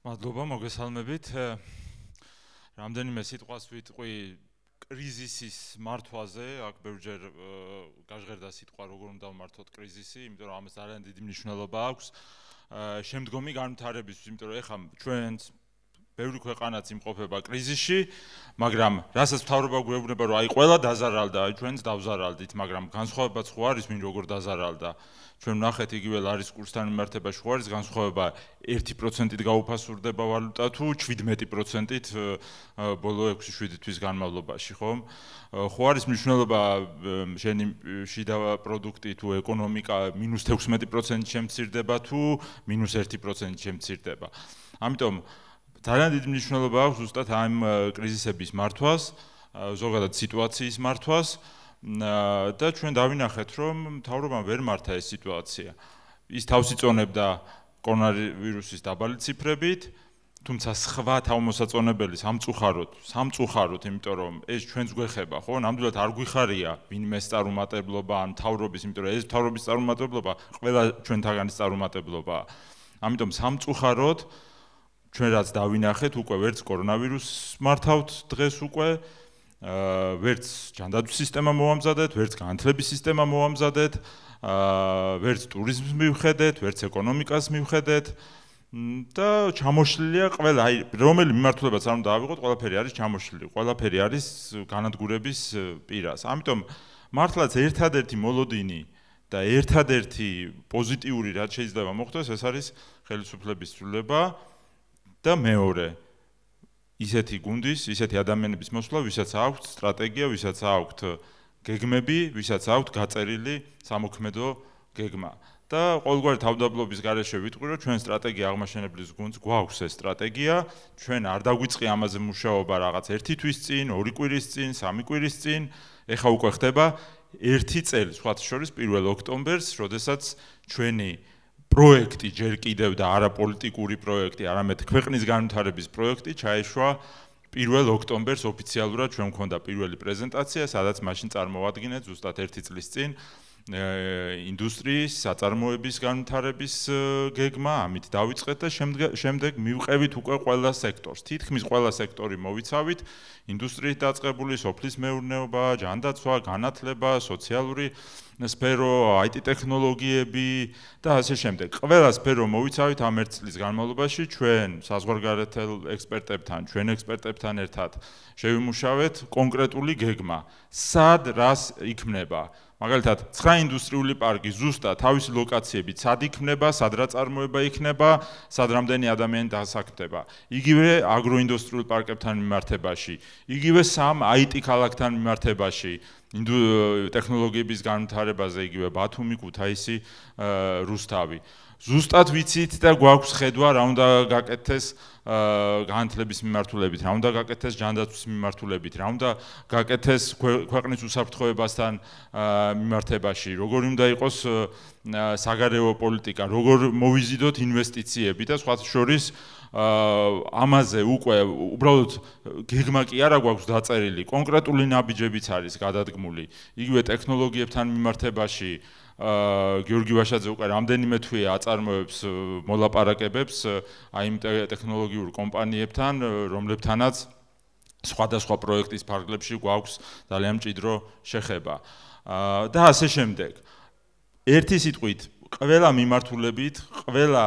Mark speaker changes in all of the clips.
Speaker 1: მადლობა, მოგესალმებით. რამდენიმე სიტყვას ვიტყვი კრიზისის მართვაზე, აქ ბევრჯერ გაჟღერდა სიტყვა როგორ უნდა ვმართოთ კრიზისი, იმიტომ რომ ამას ძალიან დიდი მნიშვნელობა აქვს შემდგომი განვითარებისთვის, იმიტომ რომ ეხლა ჩვენს ბევრი ქვეყანაც იმყოფება კრიზისში, მაგრამ რასაც მთავრობა გვეუბნება, რომ აი ყველა დაზარალდა, აი ჩვენც დავზარალდით, მაგრამ განსხვავებაც ხო არის, ვინ როგორ დაზარალდა. ჩვენ ვნახეთ იგივე ლარის კურსთან მიმართებაში ხო არის განსხვავება 1%-ით გაუფასურდება ვალუტა თუ 17%-ით ბოლო 6-7 თვის განმავლობაში, ხო? ხო არის მნიშვნელობა შენი შიდა პროდუქტი თუ ეკონომიკა -16% შემცირდება თუ -1% შემცირდება. ამიტომ ძალიან დიდი მნიშვნელობა აქვს ზუსტად ამ კრიზისების მართვას, ზოგადად სიტუაციის მართვას. და ჩვენ დავინახეთ, რომ მთავრობამ ვერ მართა ეს სიტუაცია. ის თავს იწონებდა კორონავირუსის დაბალი ციფრებით, თუმცა სხვა თავმოსაწონებელი სამწუხაროდ, იმიტომ რომ ეს ჩვენს გვეხება, ხო? ნამდვილად არ გვიხარია ვინმეს წარუმატებლობა ან მთავრობის, იმიტომ რომ ეს მთავრობის წარუმატებლობა ყველა ჩვენთაგანის წარუმატებლობაა. ამიტომ სამწუხაროდ ჩვენ რაც დავინახეთ, უკვე ვერც კორონავირუსს მართავთ დღეს უკვე ვერც ჯანდაცვის სისტემა მოვამზადეთ, ვერც განათლების სისტემა მოვამზადეთ, ვერც ტურიზმს მივხედეთ, ვერც ეკონომიკას მივხედეთ და ჩამოშლილია ყველა, აი რომელი მიმართულებაც არ უნდა ავიღოთ, ყველაფერი არის ჩამოშლილი, ყველაფერი არის განადგურების პირას. ამიტომ მართლაც ერთადერთი მოლოდინი და ერთადერთი პოზიტიური რაც შეიძლება მოხდეს, ეს არის ხელისუფლების ცვლილება და მეორე ისეთი გუნდის, ისეთი ადამიანების მოსვლა, ვისაც აქვთ სტრატეგია, ვისაც აქვთ გეგმები, ვისაც აქვთ გაწერილი სამოქმედო გეგმა. და ყოველგვარი თავდაბლობის გარეშე ვიტყვი, რომ ჩვენ სტრატეგია აღმაშენებლის გუნდს გვაქვს ეს სტრატეგია, ჩვენ არ დაგვიწყი ამაზე მუშაობა რაღაც 1 თვის წინ, 2 კვირის წინ, 3 კვირის წინ, ეხლა უკვე ხდება 1 წელი, სხვათა შორის 1 ოქტომბერს, როდესაც ჩვენი პროექტი ჯერ კიდევ და არა პოლიტიკური პროექტი, არამედ ქვეყნის განვითარების პროექტი ჩაეშვა 1 ოქტომბერს ოფიციალურად ჩვენ მქონდა პირველი პრეზენტაცია, სადაც მაშინ წარმოვადგინეთ ზუსტად 1 წლის წინ ინდუსტრიის, საწარმოების განვითარების გეგმა, ამით დავიწყეთ და შემდეგ მივყევით უკვე ყველა სექტორს. თითქმის ყველა სექტორი მოვიცავით, ინდუსტრიით დაწყებული, სოფლის მეურნეობა, ჯანდაცვა, განათლება, სოციალური სფერო, IT ტექნოლოგიები და ასე შემდეგ. ყველა სფერო მოვიცავით ამ 1 წლის განმავლობაში, ჩვენ საზღვარგარეთელ ექსპერტებთან, ჩვენ ექსპერტებთან ერთად შევიმუშავეთ კონკრეტული გეგმა. სად რას იქმნება? მაგალითად, 9 ინდუსტრიული პარკი ზუსტად თავისი ლოკაციებით სად იქმნება, სად რა წარმოება იქნება, სად რამდენი ადამიანი დასაქმდება. იგივე აგროინდუსტრიულ პარკებთან მიმართებაში, იგივე 3 IT ქალაქთან მიმართებაში, ტექნოლოგიების განვითარებაზე, იგივე ბათუმი, ქუთაისი, რუსთავი. ზუსტად ვიცით და გვაქვს ხედვა რა უნდა გაკეთდეს განათლების მიმართულებით, რა უნდა გაკეთდეს ჯანდაცვის მიმართულებით, რა უნდა გაკეთდეს ქვეყნის უსაფრთხოებასთან მიმართებაში, როგორი უნდა იყოს საგარეო პოლიტიკა, როგორ მოვიზიდოთ ინვესტიციები და სხვათა შორის ამაზე უკვე უბრალოდ გეგმა კი არა გვაქვს დაწერილი, კონკრეტული ნაბიჯებიც არის გადადგმული. იგივე ტექნოლოგიებთან მიმართებაში გიორგი ვაშაძე უკვე რამდენიმე თვეა აწარმოებს მოლაპარაკებებს აი იმ ტექნოლოგიურ კომპანიებთან, რომლებთანაც სხვადასხვა პროექტის ფარგლებში გვაქვს ძალიან მჭიდრო შეხება. და ასე შემდეგ. ერთი სიტყვით, ყველა მიმართულებით, ყველა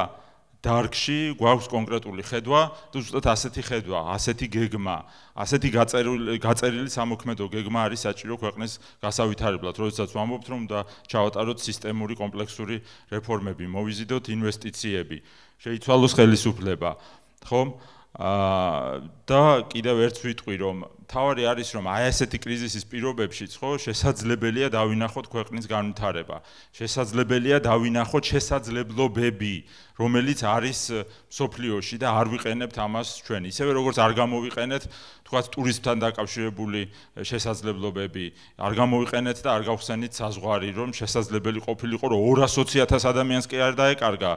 Speaker 1: დარგში გვაქვს კონკრეტული ხედვა და ზუსტად ასეთი ხედვა, ასეთი გეგმა, ასეთი გაწერილი სამოქმედო გეგმა არის საჭირო ქვეყნის გასავითარებლად, როდესაც ვამბობთ, რომ უნდა ჩავატაროთ სისტემური კომპლექსური რეფორმები, მოვიზიდოთ ინვესტიციები, შეიცვალოს ხელისუფლება, ხო? და კიდევ ერთს ვიტყვი, რომ თავარი არის, რომ აი ასეთი კრიზისის პირობებშიც, ხო, შესაძლებელია დავინახოთ ქვეყნის განვითარება. შესაძლებელია დავინახოთ შესაძლებლობები, რომელიც არის სოფლიოში და არ ვიყენებთ ამას ჩვენ. ისევე როგორც არ გამოვიყენეთ, თქვათ, ტურიზმთან დაკავშირებული შესაძლებლობები, არ გამოვიყენეთ და არ გავხსენით საზღვარი, რომ შესაძლებელი ყოფილიყო, რომ 220,000 ადამიანს კი არ დაეკარგა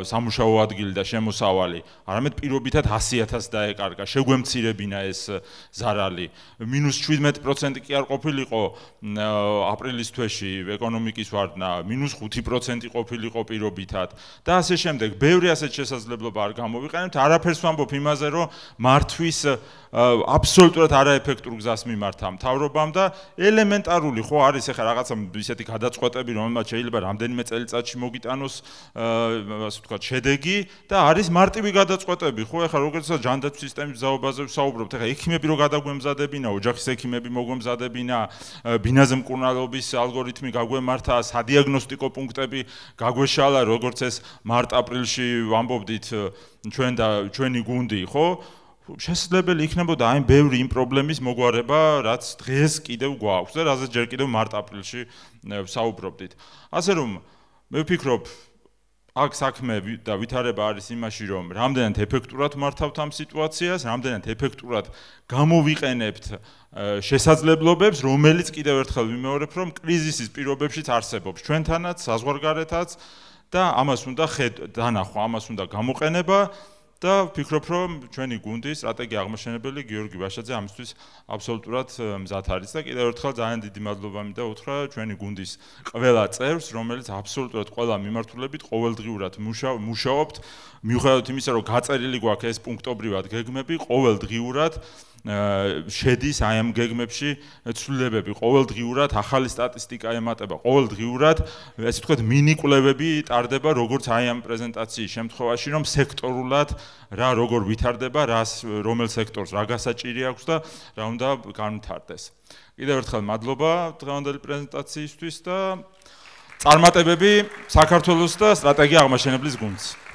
Speaker 1: სამუშაო ადგილი და შემოსავალი, არამედ პირობითად 100,000 დაეკარგა. შეგვემცირებინა ეს ზარალი. -17% კი არ ყოფილიყო აპრილის თვეში ეკონომიკის ვარდნა, -5% ყოფილიყო პირობითად და და ასე შემდეგ. ბევრი ასეთ შესაძლებლობა არ გამოვიყენებთ, არაფერს ვამბობ იმაზე, რომ მართვის აბსოლუტურად არაეფექტურ გზას მიმართა მთავრობამ და ელემენტარული ხო არის ახლა რაღაცა ისეთი გადაწყვეტები, რომელმაც შეიძლება რამდენიმე წელიწადში მოგიტანოს ასე ვთქვათ შედეგი და არის მარტივი გადაწყვეტები ხო ახლა როგორცაა ჯანდაცვის სისტემის მზაობაზე ვსაუბრობთ ახლა ექიმები რო გადაგვემზადებინა ოჯახის ექიმები მოგვემზადებინა ბინაზე მკურნალობის ალგორითმი გაგვემართა სადიაგნოსტიკო პუნქტები გაგვეშალა როგორც ეს მარტ-აპრილში ვამბობდით ჩვენ და ჩვენი გუნდი ხო შესაძლებელი იქნებოდა აი ბევრი იმ პრობლემის მოგვარება რაც დღეს კიდევ გვაქვს და რაზეც ჯერ კიდევ მარტ-აპრილში ვსაუბრობდით ასე რომ მე ვფიქრობ აქ საქმე და ვითარება არის იმაში რომ რამდენად ეფექტურად მართავთ ამ სიტუაციას რამდენად ეფექტურად გამოვიყენებთ შესაძლებლობებს რომელიც კიდევ ერთხელ ვიმეორებ რომ კრიზისის პირობებშიც არსებობს ჩვენთანაც საზღვარგარეთაც და ამას უნდა დანახვა ამას უნდა გამოყენება და ვფიქრობ რომ ჩვენი გუნდი სტრატეგია აღმაშენებელი გიორგი ვაშაძე ამისთვის აბსოლუტურად მზად არის და კიდევ ერთხელ ძალიან დიდი მადლობა მინდა უთხრა ჩვენი გუნდის ყველა წევრს რომელიც აბსოლუტურად ყველა მიმართულებით ყოველდღიურად მუშაობთ მიუხედავად იმისა რომ გაწერილი გვაქვს ეს პუნქტობრივად გეგმები ყოველდღიურად შედის აი ამ გეგმებში ცვლილებები ყოველდღიურად ახალი სტატისტიკა ემატება ყოველდღიურად ესე ვთქვათ მინი კვლევები ტარდება როგორც აი ამ პრეზენტაციის შემთხვევაში რომ სექტორულად რა როგორ ვითარდება რომელ სექტორს რა გასაჭირი აქვს და რა უნდა განვითარდეს კიდევ ერთხელ მადლობა დღევანდელი პრეზენტაციისთვის და წარმატებები საქართველოს და სტრატეგია აღმაშენებლის გუნდს